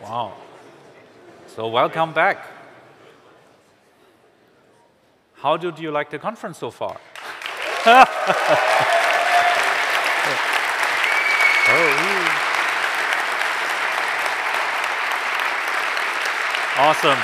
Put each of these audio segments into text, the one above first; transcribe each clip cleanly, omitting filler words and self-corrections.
Wow. So welcome back. How did you like the conference so far? Awesome.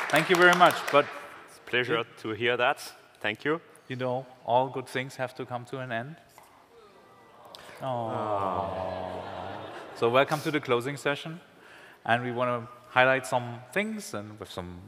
Thank you very much. But it's a pleasure to hear that. Thank you. You know, all good things have to come to an end. So welcome to the closing session. And we want to highlight some things and with some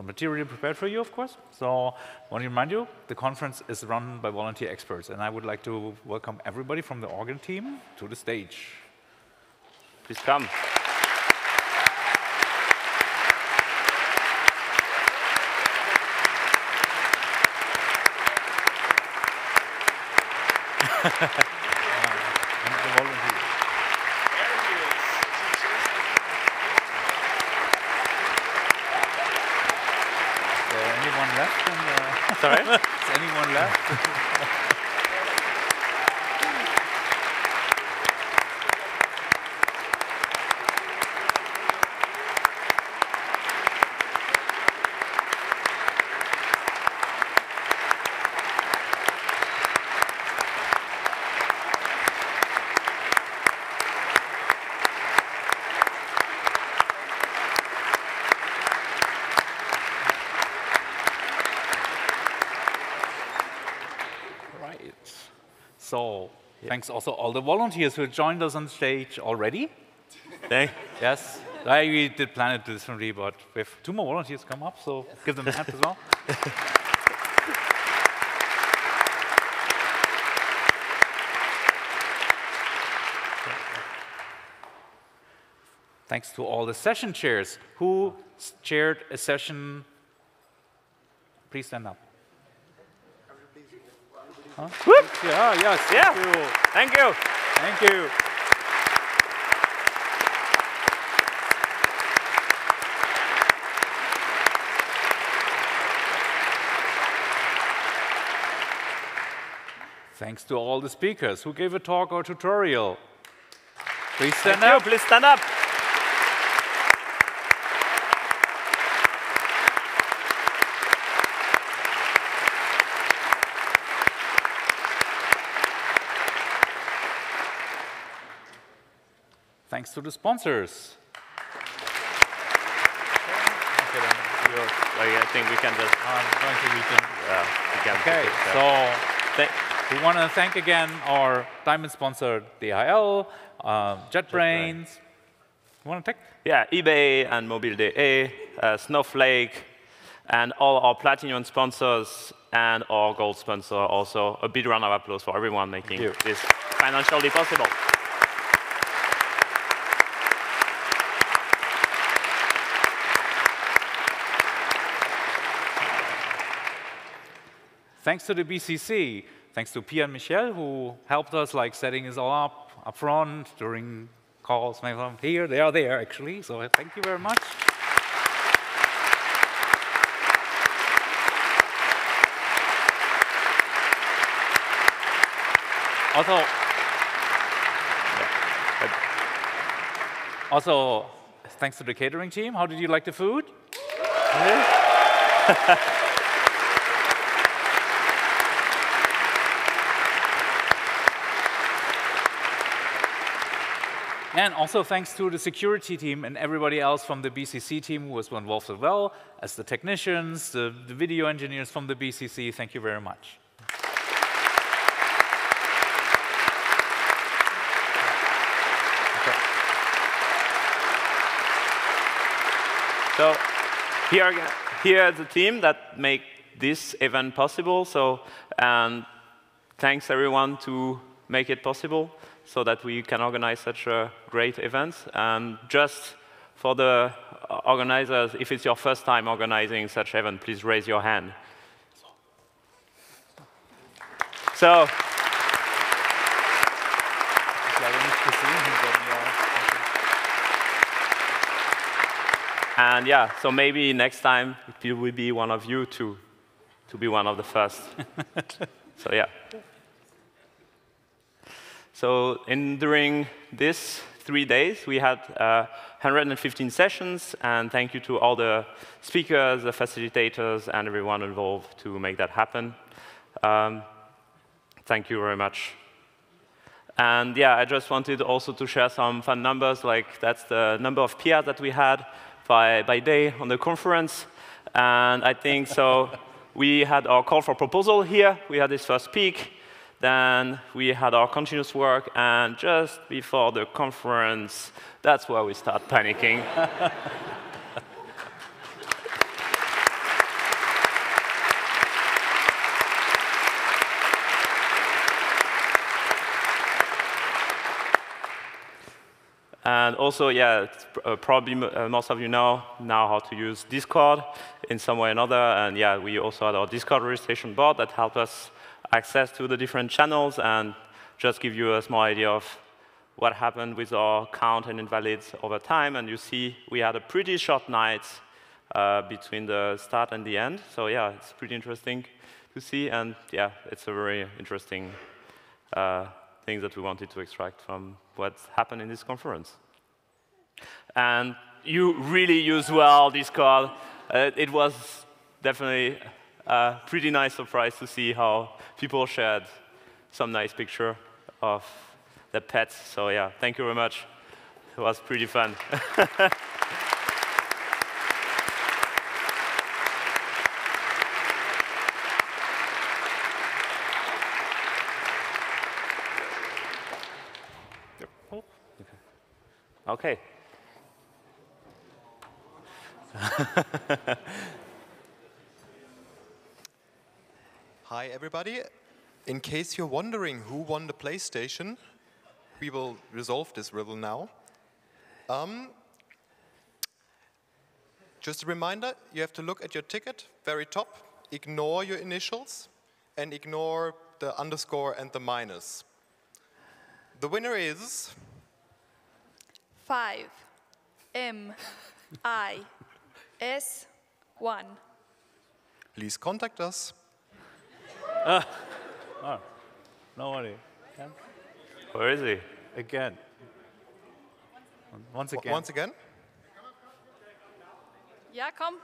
material prepared for you, of course. So I want to remind you, the conference is run by volunteer experts. And I would like to welcome everybody from the organ team to the stage. Please come. Sorry? Is anyone left? So, thanks also all the volunteers who joined us on stage already. Yes, we did plan it differently, but we have 2 more volunteers come up, so give them a hand as well. Thanks to all the session chairs. Who chaired a session? Please stand up. Huh? Yeah, yes. Yeah. Thank you. Thank you. Thanks to all the speakers who gave a talk or tutorial. Please stand up. Please stand up. Thanks to the sponsors. I think we can just. Okay, so we want to thank again our diamond sponsor, DHL, JetBrains. You want to thank? Yeah, eBay and Mobile.de, Snowflake, and all our platinum sponsors and our gold sponsor also. A big round of applause for everyone making this financially possible. Thanks to the BCC, thanks to Pia and Michelle, who helped us like setting this all up front during calls. Here, they are there actually, so thank you very much. Also, thanks to the catering team. How did you like the food? And also thanks to the security team and everybody else from the BCC team who was involved as well, as the technicians, the video engineers from the BCC. Thank you very much. So here is the team that make this event possible. So, and thanks everyone to make it possible, so that we can organize such a great event. And just for the organizers, if it's your first time organizing such an event, please raise your hand. So, and yeah, so maybe next time it will be one of you to be one of the first. So yeah. So during this 3 days, we had 115 sessions, and thank you to all the speakers, the facilitators, and everyone involved to make that happen. Thank you very much. And yeah, I just wanted also to share some fun numbers, like that's the number of PRs that we had by day on the conference. And I think so we had our call for proposal here. We had this first peak. Then we had our continuous work. And just before the conference, that's where we start panicking. And also, yeah, probably most of you know now how to use Discord in some way or another. And yeah, we also had our Discord registration board that helped us access to the different channels and just give you a small idea of what happened with our count and invalids over time. And you see we had a pretty short night between the start and the end. So yeah, it's pretty interesting to see. And yeah, it's a very interesting things that we wanted to extract from what's happened in this conference. And you really use well Discord. It was definitely a pretty nice surprise to see how people shared some nice picture of their pets. So yeah, thank you very much. It was pretty fun. Okay. Hi, everybody. In case you're wondering who won the PlayStation, we will resolve this riddle now. Just a reminder, you have to look at your ticket, very top, ignore your initials, and ignore the underscore and the minus. The winner is 5MIS1. Please contact us. Oh, nobody. Where is he? Again. Once again. Once again? Ja, komm.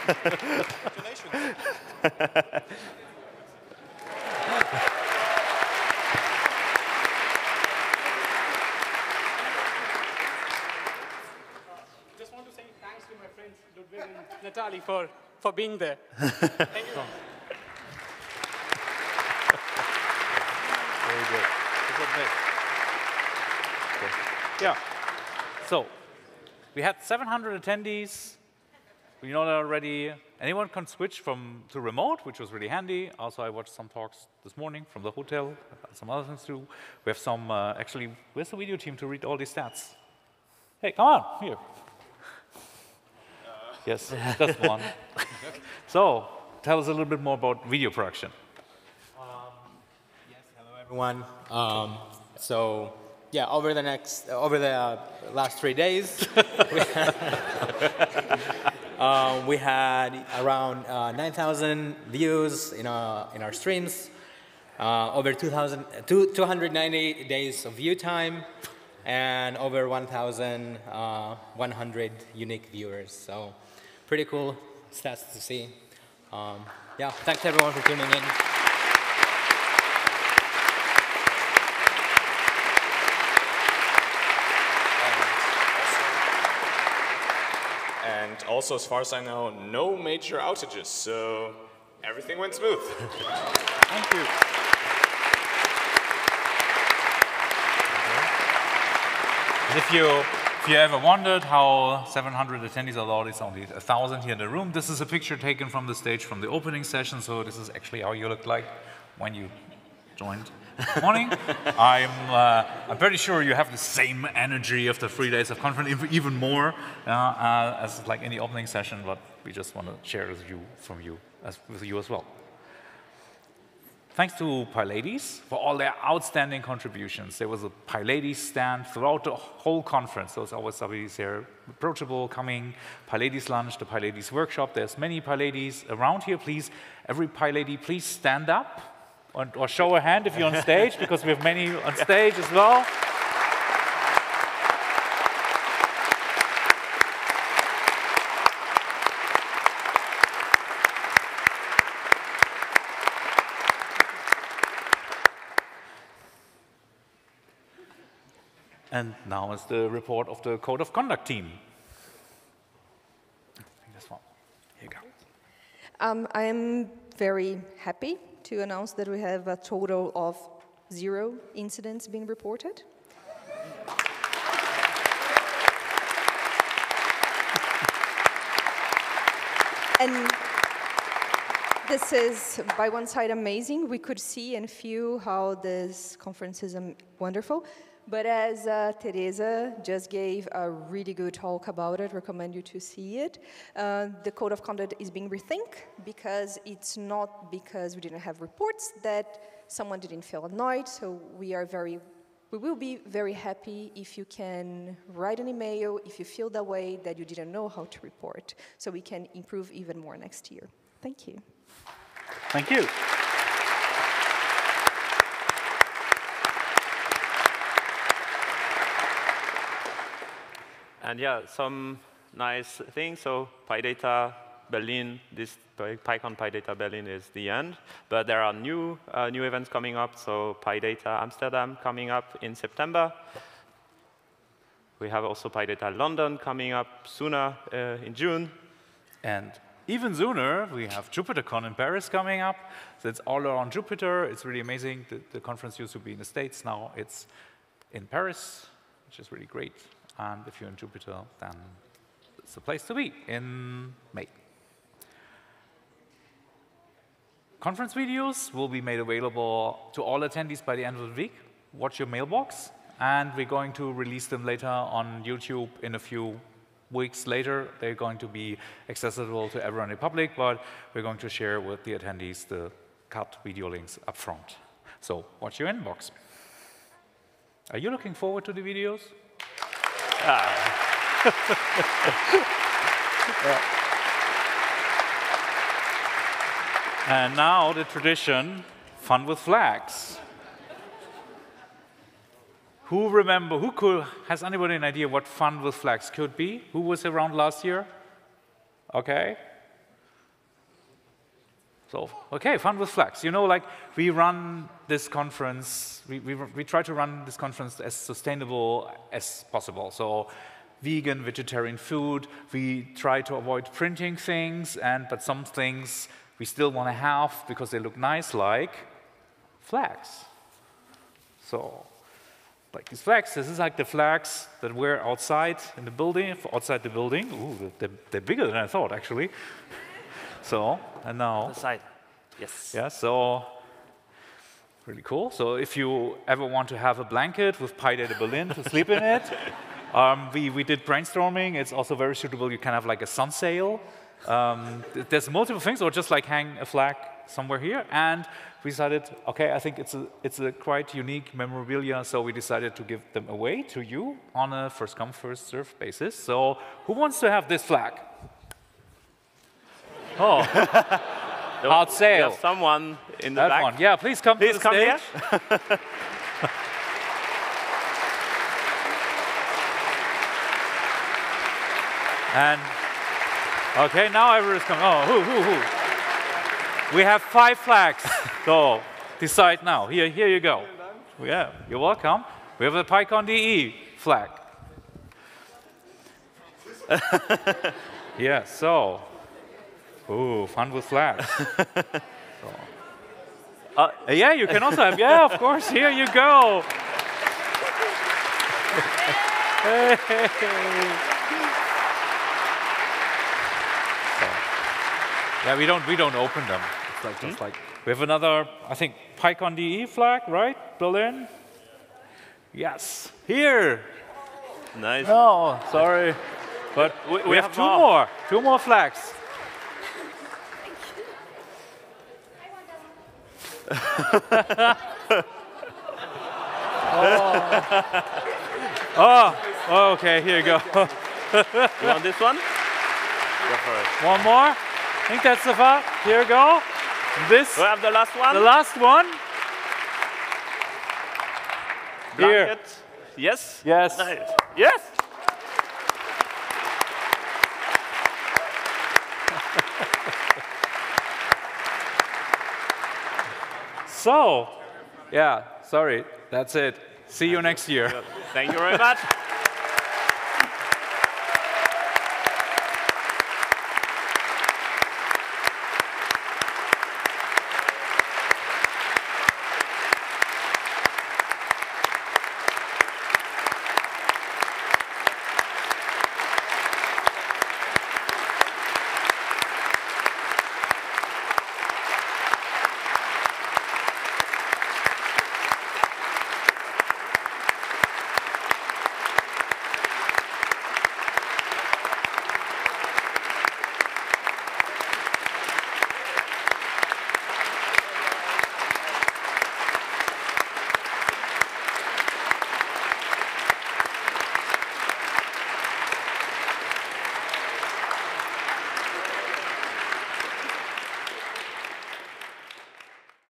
Congratulations. Just want to say thanks to my friends Ludwig and Natalie for being there. Thank you. Very good. Okay. Yeah. So we had 700 attendees. We know that already. Anyone can switch to remote, which was really handy. Also, I watched some talks this morning from the hotel, some other things too. We have some, actually, where's the video team to read all these stats? Hey, come on, here. Yes, just one. So, tell us a little bit more about video production. Yes, hello everyone. So, yeah, over the last 3 days, we had around 9,000 views in our streams, over 290 days of view time, and over 1,100 unique viewers. So, pretty cool stats to see. Yeah, thanks everyone for tuning in. And also, as far as I know, no major outages, so everything went smooth. Thank you. And if you ever wondered how 700 attendees, although it's only 1,000 here in the room, this is a picture taken from the stage from the opening session, so this is actually how you looked like when you joined. Morning. I'm pretty sure you have the same energy of the 3 days of conference, even more as like in the opening session. But we just want to share with you as well. thanks to PyLadies for all their outstanding contributions. There was a PyLadies stand throughout the whole conference. There's always somebody there, approachable, coming, PyLadies lunch, the PyLadies workshop. There's many PyLadies around here. Please, every PyLady, please stand up or show a hand if you're on stage, because we have many on stage as well. And now is the report of the Code of Conduct team. This one. Here you go. I am very happy to announce that we have a total of 0 incidents being reported. And this is, by one side, amazing. We could see and feel how this conference is wonderful. But as Teresa just gave a really good talk about it, recommend you to see it. The code of conduct is being rethink, because it's not because we didn't have reports that someone didn't feel annoyed. So we will be very happy if you can write an email if you feel that way, that you didn't know how to report, so we can improve even more next year. Thank you. Thank you. And yeah, some nice things. So PyData Berlin, this PyCon PyData Berlin is the end. But there are new events coming up. So PyData Amsterdam coming up in September. We have also PyData London coming up sooner in June. And even sooner, we have JupyterCon in Paris coming up. So it's all around Jupyter. It's really amazing. The conference used to be in the States. Now it's in Paris, which is really great. And if you're in Jupyter, then it's the place to be in May. Conference videos will be made available to all attendees by the end of the week. Watch your mailbox. And we're going to release them later on YouTube in a few weeks later. They're going to be accessible to everyone in public, but we're going to share with the attendees the cut video links up front. So watch your inbox. Are you looking forward to the videos? And now the tradition, fun with flags. Has anybody an idea what fun with flags could be? Who was around last year? Okay. So, okay, fun with flags. You know, like, we run this conference, we try to run this conference as sustainable as possible. So, vegan, vegetarian food, we try to avoid printing things, but some things we still want to have because they look nice, like flags. So, like these flags, this is like the flags that we're outside in the building, outside the building. Ooh, they're bigger than I thought, actually. So, and now. The side. Yes. Yeah, so really cool. So if you ever want to have a blanket with PyData Berlin to sleep in it, we did brainstorming. It's also very suitable. You can have like a sun sail. There's multiple things, or just like hang a flag somewhere here. And we decided, okay, I think it's a quite unique memorabilia, so we decided to give them away to you on a first come, first served basis. So who wants to have this flag? Oh, hard sale. There's someone in the that back. One. Yeah, please come to the come stage. Here. And okay, now everyone's coming. Oh, who? We have 5 flags. So decide now. Here you go. Yeah, you're welcome. We have a PyCon DE flag. Yeah, so. Ooh, fun with flags. So. Yeah, you can also have, yeah, of course, here you go. Hey. So, yeah, we don't open them. It's like just like we have another, I think, PyCon DE flag, right? Berlin. Yes, here. Nice. No, sorry, but we have two more flags. Oh, okay, here you go. You want this one? Go for it. One more. I think that's the far. Here you go. This. We have the last one. The last one. Here. Blanket. Yes? Yes. Nice. Yes! So, yeah, sorry, that's it. See you next year. Thank you very much.